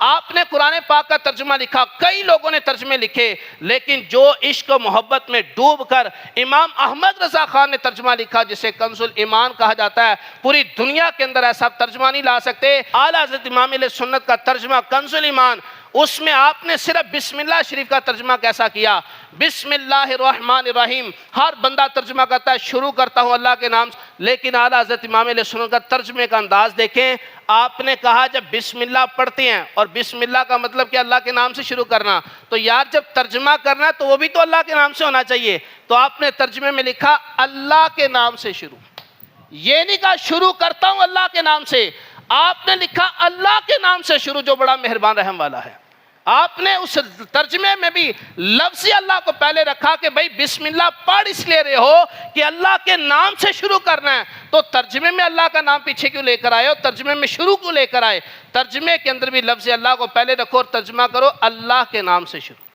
آپ نے قرآن پاک کا ترجمہ لکھا، کئی لوگوں نے ترجمے لکھے، لیکن جو عشق و محبت میں ڈوب کر امام احمد رضا خان نے ترجمہ لکھا جسے کنز الایمان کہا جاتا ہے، پوری دنیا کے اندر ایسا ترجمہ نہیں لا سکتے۔ اعلیٰ حضرت امام علیہ سنت کا ترجمہ کنز الایمان، اس میں آپ نے صرف بسم اللہ شریف کا ترجمہ کیسا کیا؟ بسم اللہ الرحمن الرحیم۔ ہر بندہ ترجمہ کرتا ہے شروع کرتا ہوں اللہ کے نام سے، لیکن اعلیٰ حضرت امام علیہ سنت کا ترجمے کا انداز دیکھیں۔ آپ نے کہا جب بسم اللہ پڑھتے ہیں، اور بسم اللہ کا مطلب کہ اللہ کے نام سے شروع کرنا، تو یار جب ترجمہ کرنا ہے تو وہ بھی تو اللہ کے نام سے ہونا چاہیے۔ تو آپ نے ترجمے میں لکھا اللہ کے نام سے شروع، یہ نہیں کہا شروع کرتا ہوں اللہ کے نام سے، آپ نے لکھا اللہ کے نام سے شروع جو بڑا مہربان رحم والا ہے۔ آپ نے اس ترجمے میں بھی لفظ اللہ کو پہلے رکھا کہ بھئی بسم اللہ پڑھ اس لیے رہے ہو کہ اللہ کے نام سے شروع کرنا ہے، تو ترجمے میں اللہ کا نام پیچھے کیوں لے کر آئے ہو؟ ترجمے میں شروع کیوں لے کر آئے؟ ترجمے کے اندر بھی لفظ اللہ کو پہلے رکھو اور ترجمہ کرو اللہ کے نام سے شروع۔